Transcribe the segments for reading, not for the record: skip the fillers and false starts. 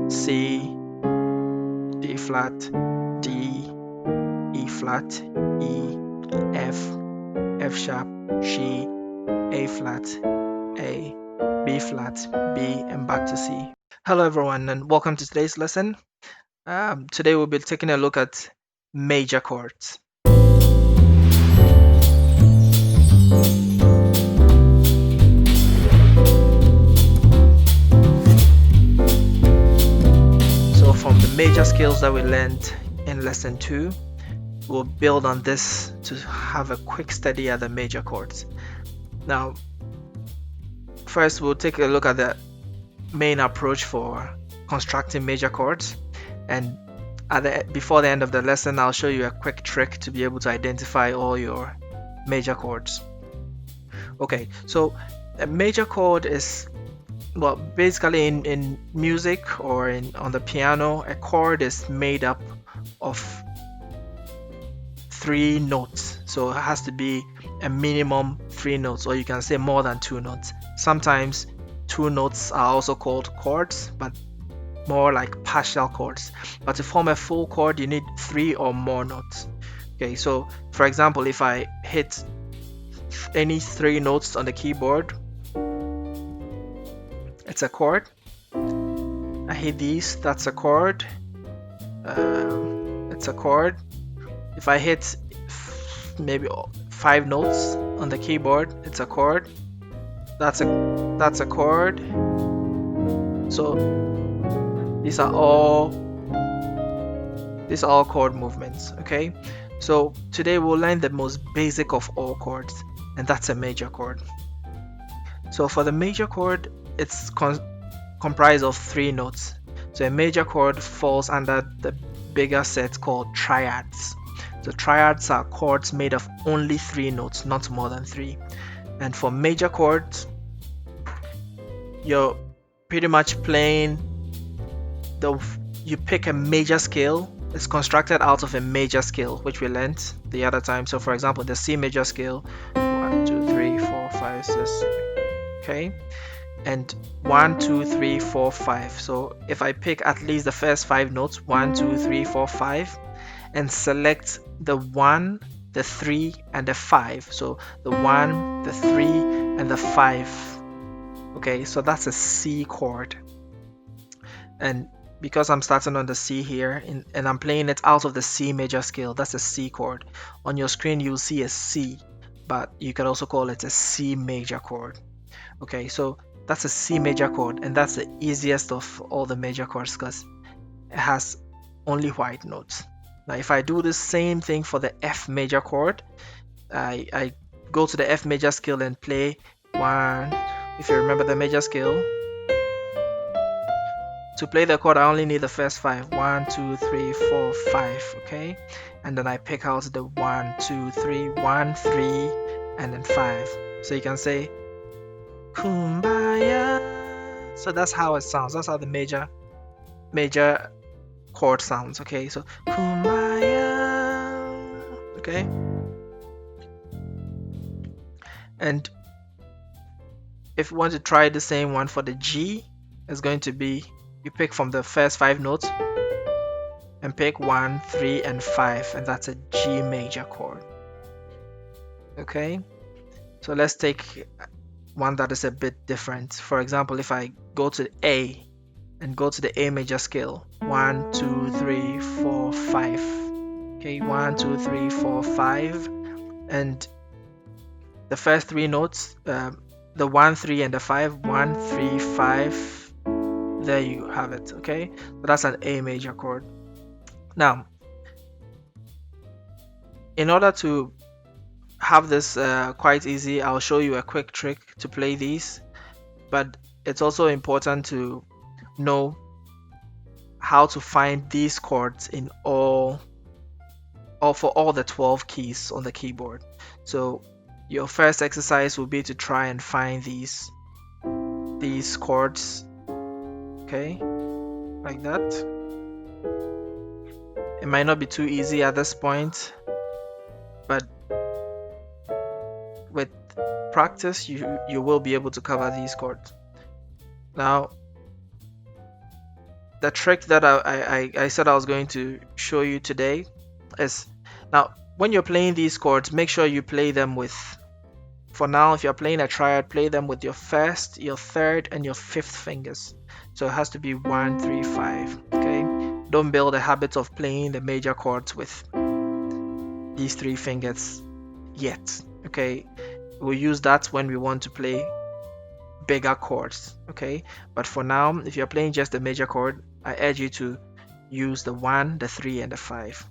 C, D flat, D, E flat, E, F, F sharp, G, A flat, A, B flat, B, and back to C. Hello everyone and welcome to today's lesson. Today we'll be taking a look at major chords. So from the major scales that we learned in lesson 2, we'll build on this to have a quick study at the major chords. Now, first we'll take a look at the main approach for constructing major chords, and before the end of the lesson I'll show you a quick trick to be able to identify all your major chords. Okay, so a major chord is, well, basically in music or on the piano, a chord is made up of 3 notes. So it has to be a minimum 3 notes, or you can say more than 2 notes. Sometimes 2 notes are also called chords, but more like partial chords. But to form a full chord, you need 3 or more notes. Okay, so for example, if I hit any 3 notes on the keyboard, it's a chord. I hit these, that's a chord. It's a chord. If I hit maybe 5 notes on the keyboard, it's a chord. That's a chord. So these are all chord movements. Okay, so today we'll learn the most basic of all chords, and that's a major chord. So for the major chord, it's comprised of 3 notes. So a major chord falls under the bigger set called triads. So triads are chords made of only 3 notes, not more than 3. And for major chords, you're pretty much playing you pick a major scale. It's constructed out of a major scale, which we learned the other time. So for example, the C major scale, 1 2 3 4 5 6, okay, and 1 2 3 4 5. So if I pick at least the first 5 notes, 1 2 3 4 5, and select the 1, the 3, and the 5. So the 1, the 3, and the 5. Okay, so that's a C chord. And because I'm starting on the C here, and I'm playing it out of the C major scale, that's a C chord. On your screen you'll see a C, but you can also call it a C major chord. Okay, so that's a C major chord, and that's the easiest of all the major chords because it has only white notes. Now if I do the same thing for the F major chord, I go to the F major scale and play 1. If you remember the major scale, to play the chord I only need the first 5. 1 2 3 4 5. Okay, and then I pick out the 1 2 3 1 3 and then 5. So you can say Kumbaya. So that's how it sounds. That's how the major chord sounds. Okay, so Kumbaya. Okay, and if you want to try the same one for the G, it's going to be, you pick from the first 5 notes and pick 1 3 and 5, and that's a G major chord. Okay, so let's take one that is a bit different. For example, if I go to A and go to the A major scale, 1 2 3 4 5. Okay, 1 2 3 4 5, and the first 3 notes, the 1 3 and the 5, 1 3 5. There you have it. Okay, so that's an A major chord. Now in order to have this quite easy, I'll show you a quick trick to play these, but it's also important to know how to find these chords in all for all the 12 keys on the keyboard. So your first exercise will be to try and find these chords. Okay, like that. It might not be too easy at this point, but with practice you will be able to cover these chords. Now the trick that I said I was going to show you today is, now when you're playing these chords, make sure you play them with, for now, if you're playing a triad, play them with your first, your third, and your fifth fingers. So it has to be 1, 3, 5. Okay. Don't build a habit of playing the major chords with these 3 fingers yet. Okay. We'll use that when we want to play bigger chords. Okay. But for now, if you're playing just the major chord, I urge you to use the 1, the 3, and the 5.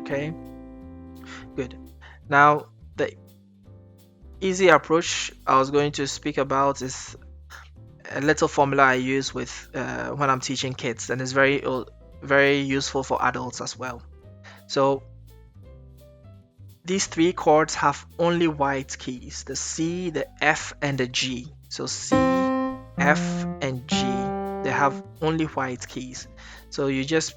Okay. Good. Now, the easy approach I was going to speak about is a little formula I use with when I'm teaching kids, and it's very useful for adults as well. So these 3 chords have only white keys: the C, the F, and the G. So C, F, and G, they have only white keys. So you just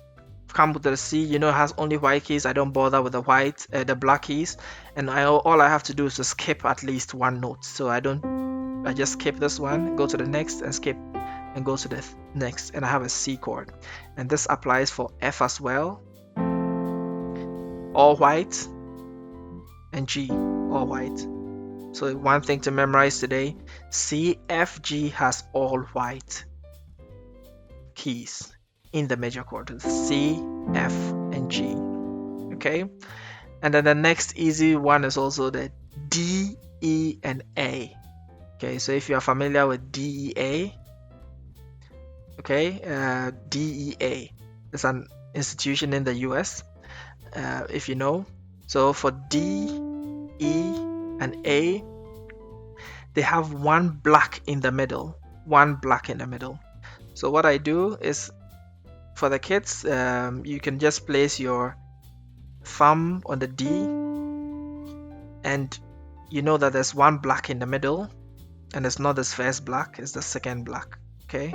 come with the C, it has only white keys. I don't bother with the black keys, and all I have to do is to skip at least one note. So I just skip this one, go to the next, and skip, and go to the next, and I have a C chord. And this applies for F as well, all white, and G, all white. So one thing to memorize today: C, F, G has all white keys in the major chord. C, F, and G. Okay. And then the next easy one is also the D, E, and A. Okay, so if you are familiar with DEA, okay, DEA is an institution in the US, if you know. So for D, E, and A, they have one black in the middle. So what I do is, for the kids, you can just place your thumb on the D, and you know that there's one black in the middle, and it's not this first black, it's the second black. Okay,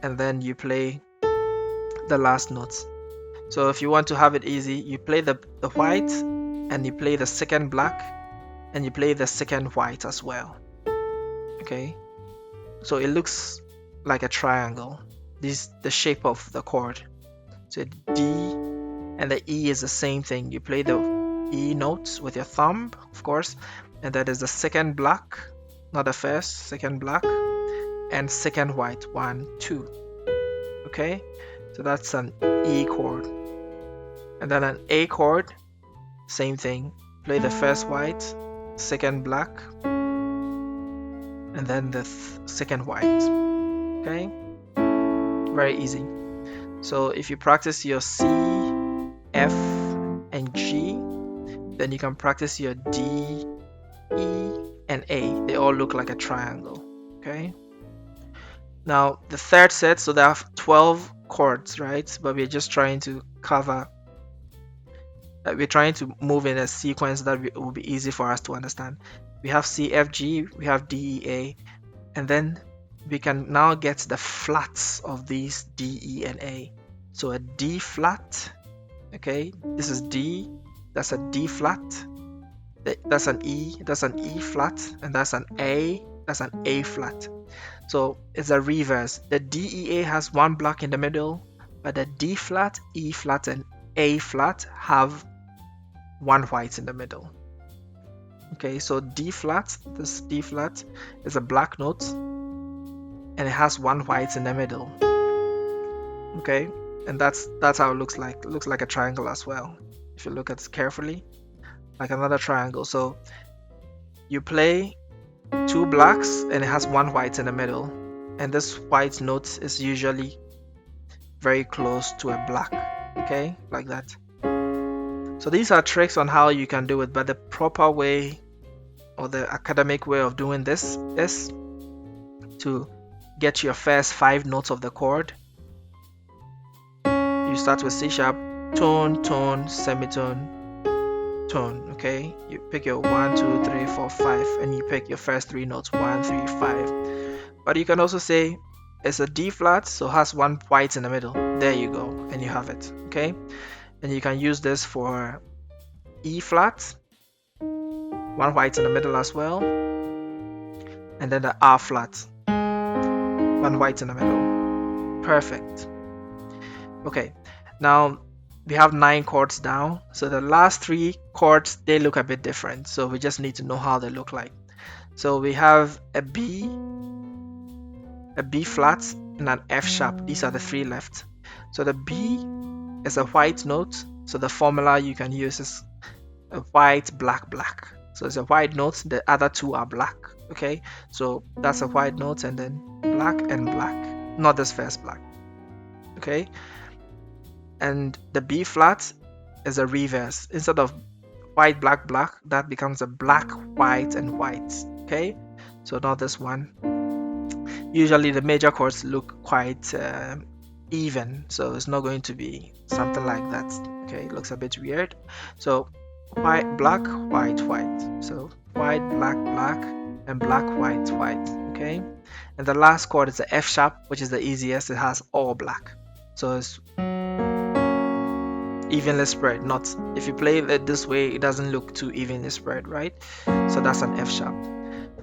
and then you play the last notes. So if you want to have it easy, you play the white, and you play the second black, and you play the second white as well. Okay, so it looks like a triangle. This is the shape of the chord. So D and the E is the same thing. You play the E notes with your thumb, of course, and that is the second black, not the first, second black, and second white, 1, 2. Okay, so that's an E chord. And then an A chord, same thing. Play the first white, second black, and then the second white. Okay, very easy. So if you practice your C, F, and G, then you can practice your D, E, and A. They all look like a triangle. Okay, now the third set, so there are 12 chords, right? But we're just trying to cover, we're trying to move in a sequence that will be easy for us to understand. We have C, F, G, we have D, E, A, and then we can now get the flats of these D, E, and A. So a D flat, okay, this is D, that's a D flat, that's an E flat, and that's an A flat. So it's a reverse. The D, E, A has one black in the middle, but the D flat, E flat, and A flat have one white in the middle. Okay, so D flat, this D flat is a black note, and it has one white in the middle. Okay, and that's how it looks like. It looks like a triangle as well, if you look at it carefully, like another triangle. So you play 2 blacks, and it has one white in the middle, and this white note is usually very close to a black. Okay, like that. So these are tricks on how you can do it, but the proper way, or the academic way of doing this, is to get your first 5 notes of the chord. You start with C sharp, tone, tone, semitone, tone. Okay, you pick your 1, 2, 3, 4, 5, and you pick your first 3 notes, 1, 3, 5. But you can also say it's a D flat, so it has one white in the middle. There you go, and you have it. Okay, and you can use this for E flat, one white in the middle as well, and then the R flat, one white in the middle. Perfect. Okay, now we have 9 chords down, so the last 3 chords, they look a bit different, so we just need to know how they look like. So we have a B flat, and an F sharp. These are the 3 left. So the B is a white note, so the formula you can use is a white, black, black. So it's a white note, the other 2 are black. Okay, so that's a white note, and then black and black, not this first black. Okay, and the B flat is a reverse. Instead of white, black, black, that becomes a black, white, and white. Okay, so not this one. Usually the major chords look quite even, so it's not going to be something like that. Okay, it looks a bit weird. So white, black, white, white. So white, black, black, and black, white, white. Okay, and the last chord is the F sharp, which is the easiest. It has all black, so it's evenly spread. Not if you play it this way, it doesn't look too evenly spread, right? So that's an F sharp.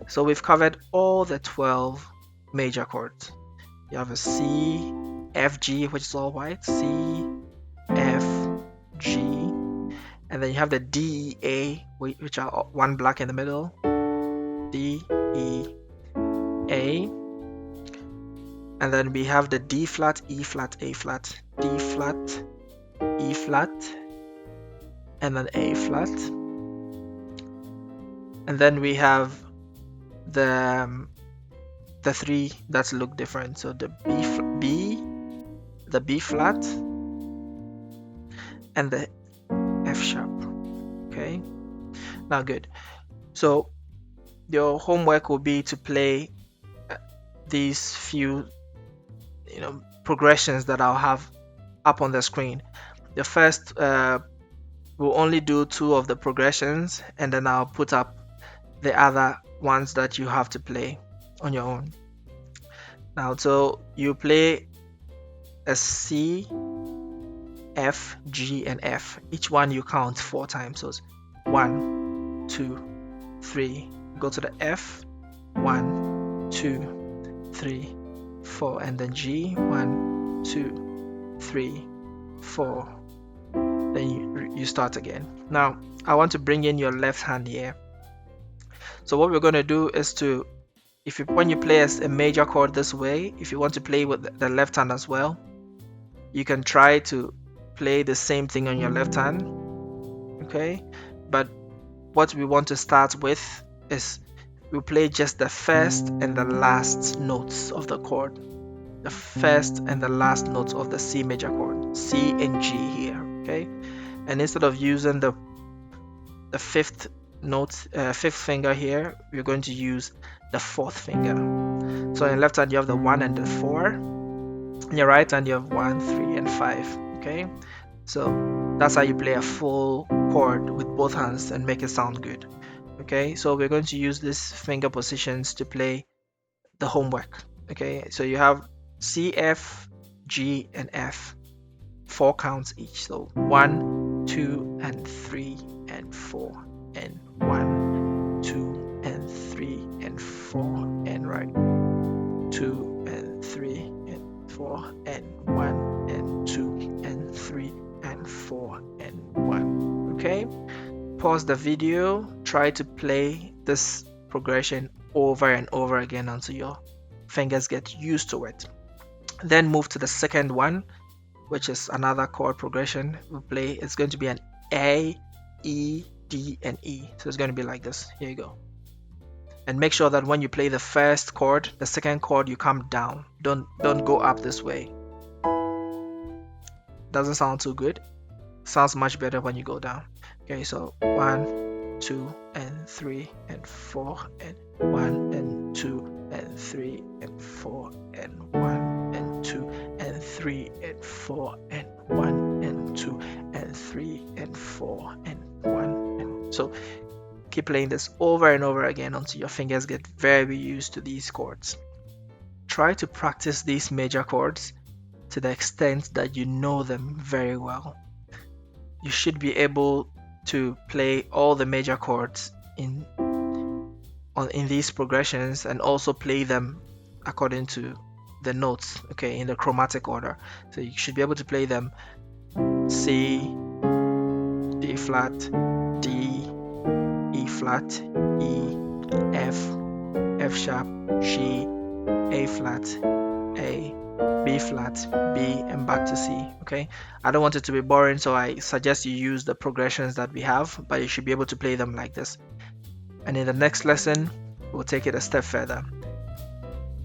So we've covered all the 12 major chords. You have a C, F, G, which is all white, C, F, G, and then you have the D, E, A, which are one black in the middle, D, E, A, and then we have the D flat, E flat, A flat, D flat, E flat, and then A flat, and then we have the 3 that look different. So the B flat, and the F sharp. Okay, now good. So your homework will be to play these few progressions that I'll have up on the screen. The first we'll only do 2 of the progressions, and then I'll put up the other ones that you have to play on your own. Now, so you play a C, F, G, and F. Each one you count 4 times. So it's 1, 2, 3. Go to the F, 1, 2, 3, 4, and then G, 1, 2, 3, 4. Then you start again. Now, I want to bring in your left hand here. So what we're going to do is to, when you play a major chord this way, if you want to play with the left hand as well, you can try to play the same thing on your left hand. Okay, but what we want to start with is we play just the first and the last notes of the chord, the first and the last notes of the C major chord, C and G here. Okay, and instead of using the fifth note, fifth finger here, we're going to use the 4th finger. So in your left hand you have the 1 and the 4. In your right hand you have 1, 3, and 5. Okay, so that's how you play a full chord with both hands and make it sound good. Okay, so we're going to use these finger positions to play the homework. Okay, so you have C, F, G, and F, 4 counts each. So 1, 2, and 3, and 4, and 1, 2, and 3, and 4, and right, 2, and 3, and 4, and 1, and 2, and 3, and 4, and 1. Okay, pause the video, try to play this progression over and over again until your fingers get used to it. Then move to the second one, which is another chord progression. We'll play, it's going to be an A, E, D, and E. So it's going to be like this. Here you go. And make sure that when you play the first chord, the second chord, you come down. Don't go up this way. Doesn't sound too good. Sounds much better when you go down. Okay, so 1, 2, and 3, and 4, and 1, and 2, and 3, and 4, and 1, and 2, and 3, and 4, and 1, and 2, and 3, and 4, and 1, and so keep playing this over and over again until your fingers get very used to these chords. Try to practice these major chords to the extent that you know them very well. You should be able to play all the major chords in these progressions, and also play them according to the notes, okay, in the chromatic order. So you should be able to play them C, D flat, D, E flat, E, F, F sharp, G, A flat, A, B flat, B, and back to C. Okay, I don't want it to be boring, so I suggest you use the progressions that we have, but you should be able to play them like this. And in the next lesson, we'll take it a step further.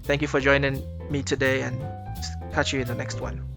Thank you for joining me today, and catch you in the next one.